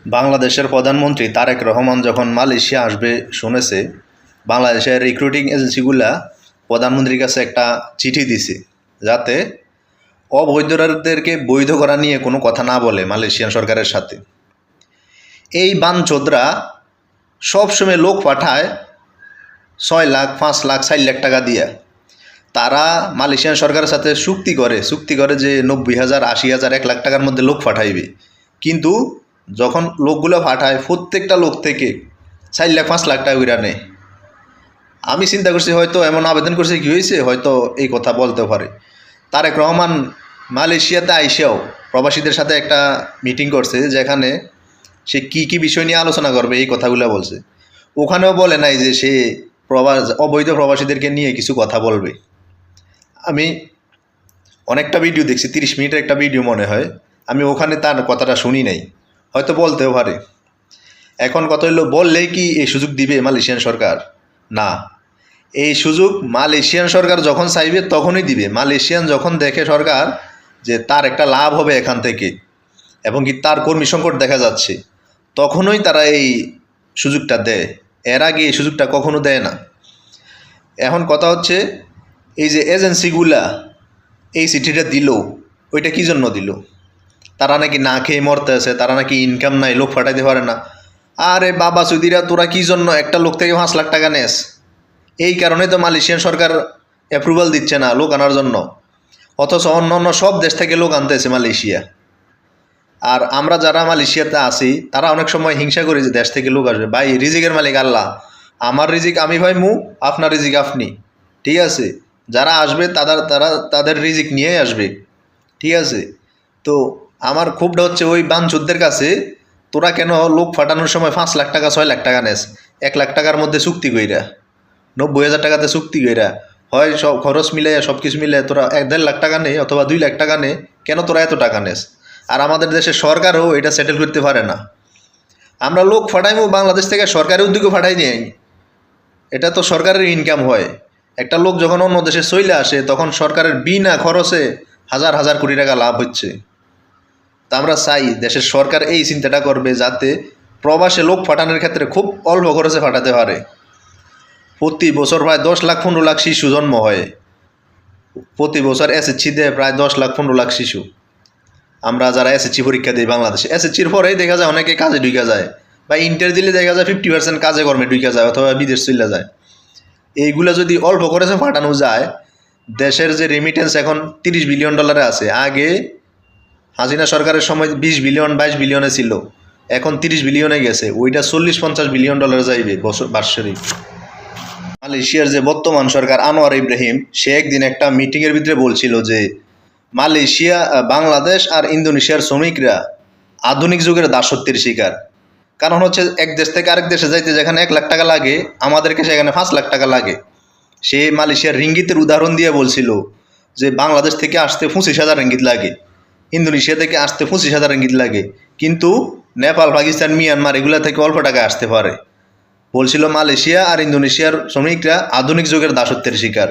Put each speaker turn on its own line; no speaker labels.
বাংলাদেশের প্রধানমন্ত্রী তারেক রহমান যখন মালয়েশিয়া আসবে শুনেছে, বাংলাদেশের রিক্রুটিং এজেন্সিগুলা প্রধানমন্ত্রীর কাছে একটা চিঠি দিছে যাতে অবৈধদেরকে বৈধ করা নিয়ে কোনো কথা না বলে মালয়েশিয়ান সরকারের সাথে। এই বানচোদরা সবসময় লোক পাঠায় 6 লাখ 5 লাখ 4 লাখ টাকা দিয়া। তারা মালয়েশিয়ান সরকারের সাথে চুক্তি করে যে 90,000 80,000 1 লাখ টাকার মধ্যে লোক পাঠাইবে, কিন্তু যখন লোকগুলো পাঠায় প্রত্যেকটা লোক থেকে 4 লাখ 5 লাখ টাকা করে নেয়। আমি চিন্তা করছি হয়তো এমন আবেদন করছে কি হয়েছে, হয়তো এই কথা বলতে পারে। তারেক রহমান মালয়েশিয়াতে আইসাও প্রবাসীদের সাথে একটা মিটিং করছে, যেখানে সে কি বিষয় নিয়ে আলোচনা করবে এই কথাগুলো বলছে। ওখানেও বলে নাই যে সে অবৈধ প্রবাসীদেরকে নিয়ে কিছু কথা বলবে। আমি অনেকটা ভিডিও দেখছি, 30 মিনিটের একটা ভিডিও মনে হয়, আমি ওখানে তার কথাটা শুনি নাই, হয়তো বলতেও পারে। এখন কথা হলো, বললেই কি এই সুযোগ দিবে মালয়েশিয়ান সরকার? না, এই সুযোগ মালয়েশিয়ান সরকার যখন চাইবে তখনই দিবে। মালয়েশিয়ান যখন দেখে সরকার যে তার একটা লাভ হবে এখান থেকে এবং কি তার কর্মী সংকট দেখা যাচ্ছে, তখনই তারা এই সুযোগটা দেয়। এর আগে এই সুযোগটা কখনো দেয় না। এখন কথা হচ্ছে, এই যে এজেন্সিগুলা এই চিঠিটা দিল, ওইটা কী জন্য দিল? তারা নাকি না খেয়ে মরতে আছে, তারা নাকি ইনকাম নাই, লোক ফাটাইতে পারে না। আরে বাবা সুদিরা, তোরা কী জন্য একটা লোক থেকে 5 লাখ টাকা নেস? এই কারণে তো মালয়েশিয়ান সরকার অ্যাপ্রুভাল দিচ্ছে না লোক আনার জন্য, অথচ অন্য সব দেশ থেকে লোক আনতেছে মালয়েশিয়া। আর আমরা যারা মালয়েশিয়াতে আছি তারা অনেক সময় হিংসা করি যে দেশ থেকে লোক আসবে। ভাই, রিজিকের মালিক আল্লাহ, আমার রিজিক আমি পাইমু, আপনার রিজিক আপনি, ঠিক আছে? যারা আসবে তাদের রিজিক নিয়েই আসবে, ঠিক আছে? তো আমার ক্ষোভটা হচ্ছে ওই বানচোদদের কাছে, তোরা কেন লোক ফাটানোর সময় 5 লাখ টাকা 6 লাখ টাকা নেস? 1 লাখ টাকার মধ্যে চুক্তি কইরা, 90,000 টাকাতে চুক্তি কইরা, হয় সব খরচ মিলাই সব কিছু মিলাই তোরা 1-1.5 লাখ টাকা নে অথবা 2 লাখ টাকা নে, কেন তোরা এত টাকা নেস? আর আমাদের দেশের সরকারও এটা সেটেল করতে পারে না। আমরা লোক ফাটাইমু বাংলাদেশ থেকে, সরকারি উদ্যোগে ফাটাই নিয়ে, এটা তো সরকারের ইনকাম হয়। একটা লোক যখন অন্য দেশে চলে আসে তখন সরকারের বিনা খরচে হাজার হাজার কোটি টাকা লাভ হচ্ছে। তা আমরা চাই দেশের সরকার এই চিন্তাটা করবে যাতে প্রবাসে লোক ফাটানোর ক্ষেত্রে খুব অল্প খরচে ফাটাতে পারে। প্রতি বছর প্রায় 10 লাখ 15 লাখ শিশু জন্ম হয়, প্রতি বছর এসএসসি দেয় প্রায় 10 লাখ 15 লাখ শিশু। আমরা যারা এসএসসি পরীক্ষা দিই বাংলাদেশে, এসএসসির পরেই দেখা যায় অনেকে কাজে ঢুকে যায়, বা ইন্টার দিলে দেখা যায় 50% কাজে কর্মে ঢুকে যায় অথবা বিদেশ চলে যায়। এইগুলো যদি অল্প খরচে ফাটানো যায়, দেশের যে রেমিটেন্স এখন $30 বিলিয়ন আছে, আগে হাসিনা সরকারের সময় 20 বিলিয়ন 22 বিলিয়নে ছিল, এখন 30 বিলিয়নে গেছে। ওইটা 40-50 বিলিয়ন ডলার যাইবে বাৎসরিক। মালয়েশিয়ার যে বর্তমান সরকার আনোয়ার ইব্রাহিম, সে একদিন একটা মিটিংয়ের ভিতরে বলছিল যে মালয়েশিয়া, বাংলাদেশ আর ইন্দোনেশিয়ার শ্রমিকরা আধুনিক যুগের দাসত্বের শিকার। কারণ হচ্ছে, এক দেশ থেকে আরেক দেশে যাইতে যেখানে 1 লাখ টাকা লাগে, আমাদেরকে সেখানে 5 লাখ টাকা লাগে। সে মালয়েশিয়ার রিঙ্গিতের উদাহরণ দিয়ে বলছিল যে বাংলাদেশ থেকে আসতে 25,000 রিঙ্গিত লাগে, ইন্দোনেশিয়া থেকে আসতে 25,000 রিঙ্গিত লাগে, কিন্তু নেপাল, পাকিস্তান, মিয়ানমার এগুলা থেকে অল্প টাকায় আসতে পারে। বলছিল মালয়েশিয়া আর ইন্দোনেশিয়ার শ্রমিকরা আধুনিক যুগের দাসত্বের শিকার।